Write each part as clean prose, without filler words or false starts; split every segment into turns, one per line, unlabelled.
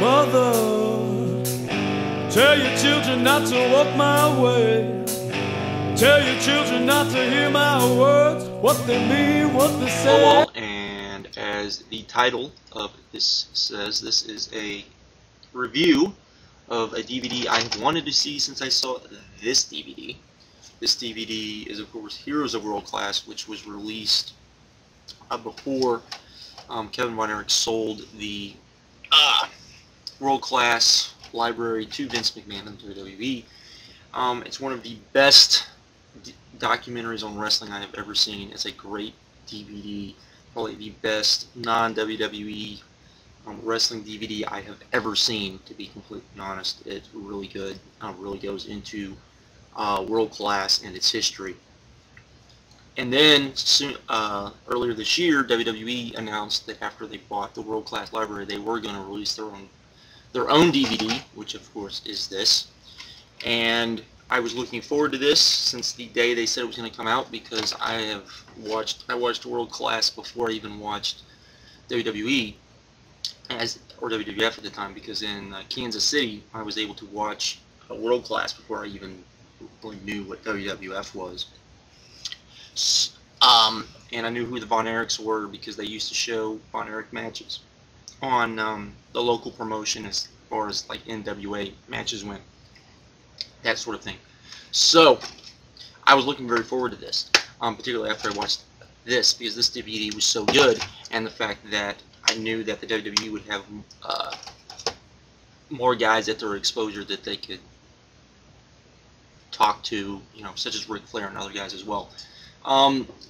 Mother, tell your children not to walk my way. Tell your children not to hear my words, what they mean, what they say.
Hello, and as the title of this says, this is a review of a DVD I've wanted to see since I saw this DVD. This DVD is, of course, Heroes of World Class, which was released before Kevin Von Erich sold the World Class library to Vince McMahon and WWE. It's one of the best documentaries on wrestling I have ever seen. It's a great DVD, probably the best non-WWE wrestling DVD I have ever seen, to be completely honest. It's really good. Really goes into World Class and its history. And then soon, earlier this year, WWE announced that after they bought the World Class library, they were going to release their own DVD, which of course is this. And I was looking forward to this since the day they said it was going to come out, because I watched World Class before I even watched WWE or WWF at the time, because in Kansas City I was able to watch World Class before I even really knew what WWF was. And I knew who the Von Erichs were because they used to show Von Erich matches on the local promotion as far as like NWA matches went, that sort of thing. So I was looking very forward to this, particularly after I watched this, because this DVD was so good, and the fact that I knew that the WWE would have more guys at their exposure that they could talk to, you know, such as Ric Flair and other guys as well.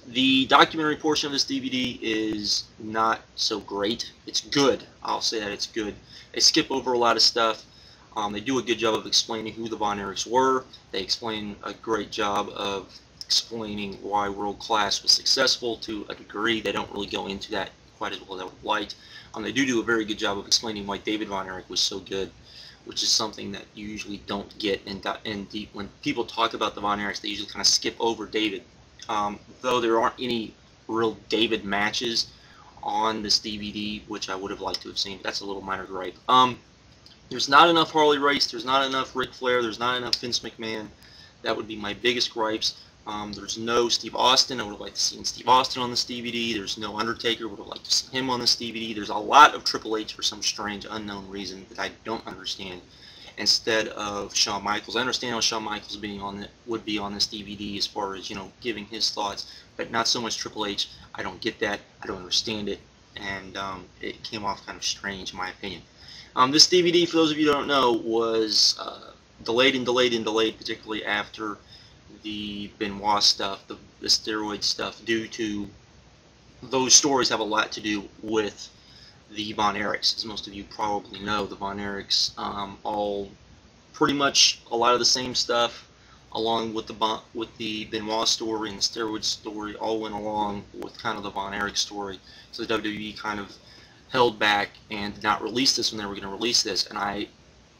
The documentary portion of this DVD is not so great. It's good. I'll say that it's good. They skip over a lot of stuff. They do a good job of explaining who the Von Erichs were. They explain a great job of explaining why World Class was successful to a degree. They don't really go into that quite as well as I would have liked. They do a very good job of explaining why David Von Erich was so good, which is something that you usually don't get in deep. When people talk about the Von Erichs, they usually kind of skip over David. Though there aren't any real David matches on this DVD, which I would have liked to have seen. That's a little minor gripe. There's not enough Harley Race, there's not enough Ric Flair, there's not enough Vince McMahon. That would be my biggest gripes. There's no Steve Austin. I would have liked to see Steve Austin on this DVD. There's no Undertaker. Would have liked to see him on this DVD. There's a lot of Triple H for some strange, unknown reason that I don't understand, instead of Shawn Michaels. I understand how Shawn Michaels would be on this DVD as far as, you know, giving his thoughts, but not so much Triple H. I don't get that. I don't understand it, and it came off kind of strange in my opinion. This DVD, for those of you who don't know, was delayed and delayed and delayed, particularly after the Benoit stuff, the steroid stuff, due to those stories have a lot to do with the Von Erichs. As most of you probably know, the Von Erichs, all pretty much a lot of the same stuff, along with the Benoit story and the steroid story, all went along with kind of the Von Erich story. So the WWE kind of held back and did not release this when they were going to release this. And I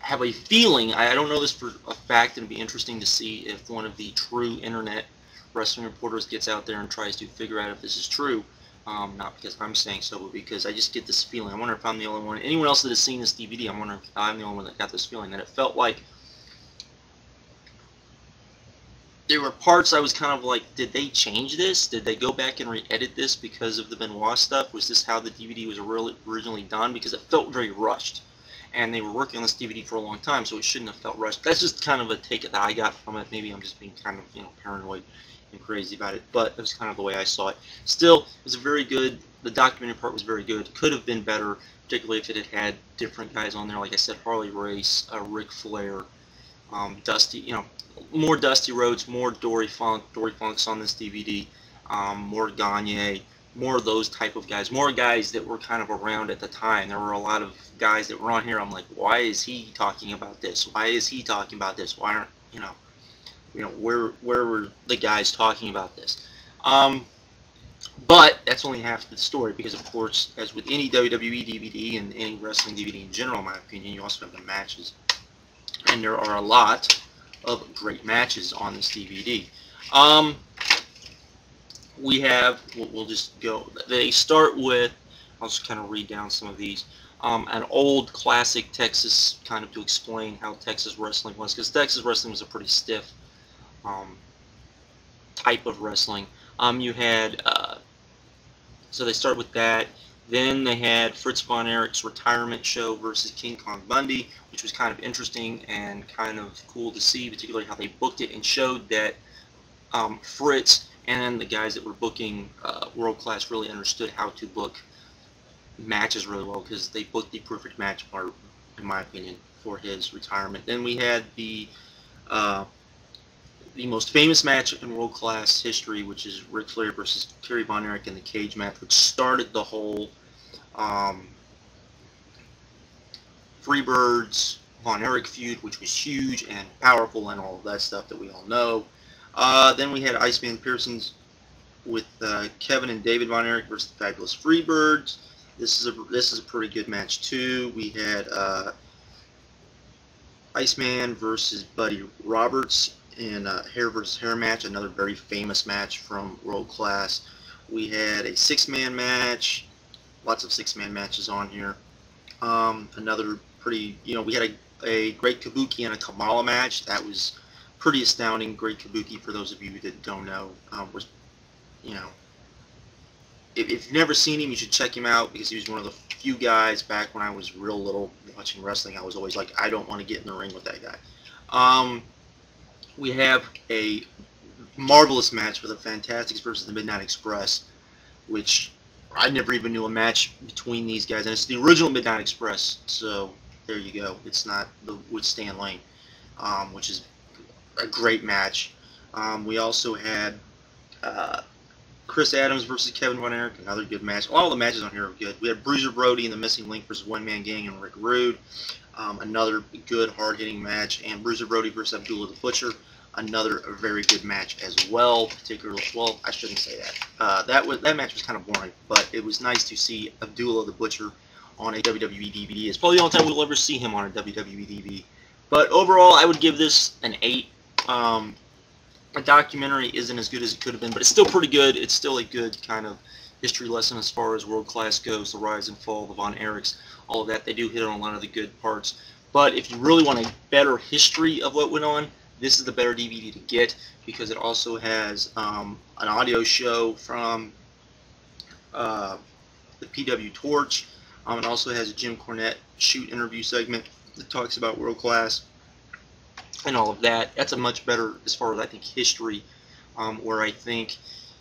have a feeling, I don't know this for a fact, and it'd be interesting to see if one of the true internet wrestling reporters gets out there and tries to figure out if this is true. Not because I'm saying so, but because I just get this feeling. I wonder if I'm the only one. Anyone else that has seen this DVD, I wonder if I'm the only one that got this feeling, that it felt like there were parts I was kind of like, did they change this? Did they go back and re-edit this because of the Benoit stuff? Was this how the DVD was originally done? Because it felt very rushed. And they were working on this DVD for a long time, so it shouldn't have felt rushed. That's just kind of a take that I got from it. Maybe I'm just being kind of, you know, paranoid and crazy about it, but it was kind of the way I saw it. Still, it was a very good, the documentary part was very good. Could have been better, particularly if it had had different guys on there. Like I said, Harley Race, Ric Flair, Dusty, you know, more Dusty Rhodes, more Dory Funk's on this DVD, more Gagne, more of those type of guys, more guys that were kind of around at the time. There were a lot of guys that were on here. I'm like, why is he talking about this? Why is he talking about this? Why aren't, you know, where were the guys talking about this? But that's only half the story, because of course, as with any WWE DVD and any wrestling DVD in general, in my opinion, you also have the matches. And there are a lot of great matches on this DVD. We have, we'll just go, they start with, I'll just kind of read down some of these. an old classic Texas, kind of to explain how Texas wrestling was, because Texas wrestling was a pretty stiff type of wrestling. You had, so they start with that. Then they had Fritz von Erich's retirement show versus King Kong Bundy, which was kind of interesting and kind of cool to see, particularly how they booked it and showed that Fritz and the guys that were booking World Class really understood how to book matches really well, because they booked the perfect match, in my opinion, for his retirement. Then we had the most famous match in World Class history, which is Ric Flair versus Kerry Von Erich in the cage match, which started the whole Freebirds Von Erich feud, which was huge and powerful and all of that stuff that we all know. Then we had Iceman Pearson's with Kevin and David Von Erich versus the Fabulous Freebirds. This is a pretty good match too. We had Iceman versus Buddy Roberts in a hair versus hair match, another very famous match from World Class. We had a 6-man match, lots of 6-man matches on here. Another pretty, we had a Great Kabuki and a Kamala match. That was pretty astounding. Great Kabuki, for those of you that don't know, was, if you've never seen him, you should check him out, because he was one of the few guys back when I was real little watching wrestling. I was always like, I don't want to get in the ring with that guy. We have a marvelous match for the Fantastics versus the Midnight Express, which I never even knew a match between these guys, and it's the original Midnight Express, so there you go. It's not with Stan Lane, which is a great match. We also had Chris Adams versus Kevin Von Erich, another good match. All the matches on here are good. We had Bruiser Brody and the Missing Link versus One Man Gang and Rick Rude, another good hard-hitting match, and Bruiser Brody versus Abdullah the Butcher, another very good match as well. Particularly, well, I shouldn't say that. That match was kind of boring, but it was nice to see Abdullah the Butcher on a WWE DVD. It's probably the only time we'll ever see him on a WWE DVD. But overall, I would give this an 8. A documentary isn't as good as it could have been, but it's still pretty good. It's still a good kind of history lesson as far as World Class goes, the rise and fall, the Von Erichs, all of that. They do hit on a lot of the good parts. But if you really want a better history of what went on, this is the better DVD to get, because it also has an audio show from the PW Torch. It also has a Jim Cornette shoot interview segment that talks about World Class and all of that. That's a much better, as far as I think, history, where I think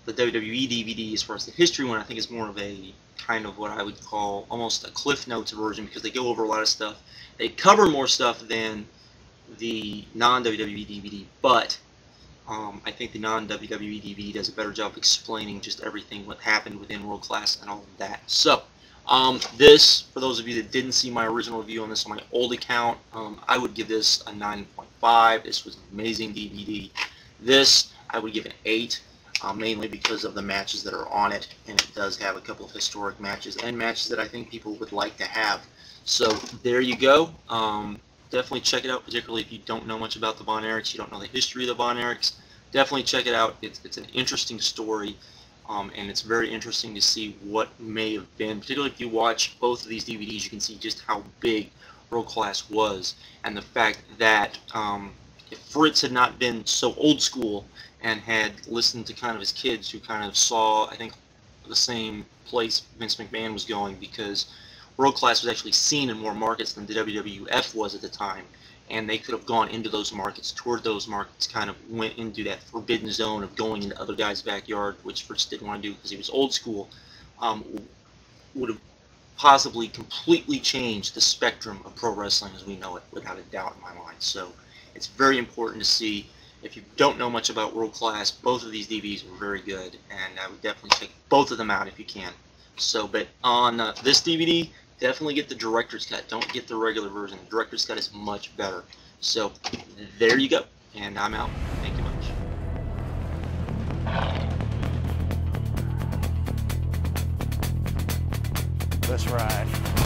the WWE DVD, as far as the history one, I think is more of a kind of what I would call almost a Cliff Notes version, because they go over a lot of stuff. They cover more stuff than the non-WWE DVD, but I think the non-WWE DVD does a better job of explaining just everything what happened within World Class and all of that. So this, for those of you that didn't see my original review on this on my old account, I would give this a 9.5. This was an amazing DVD. This, I would give an 8, mainly because of the matches that are on it, and it does have a couple of historic matches and matches that I think people would like to have. So there you go. Definitely check it out, particularly if you don't know much about the Von Erichs, you don't know the history of the Von Erichs. Definitely check it out. It's an interesting story. And it's very interesting to see what may have been, particularly if you watch both of these DVDs, you can see just how big World Class was, and the fact that if Fritz had not been so old school and had listened to kind of his kids who kind of saw, I think, the same place Vince McMahon was going, because World Class was actually seen in more markets than the WWF was at the time, and they could have gone into those markets, toured those markets, kind of went into that forbidden zone of going into other guys' backyard, which Fritz didn't want to do because he was old school, would have possibly completely changed the spectrum of pro wrestling as we know it, without a doubt in my mind. So it's very important to see. If you don't know much about World Class, both of these DVDs were very good, and I would definitely check both of them out if you can. So, but on this DVD, definitely get the director's cut. Don't get the regular version. The director's cut is much better. So there you go, and I'm out. Thank you much.
Let's ride.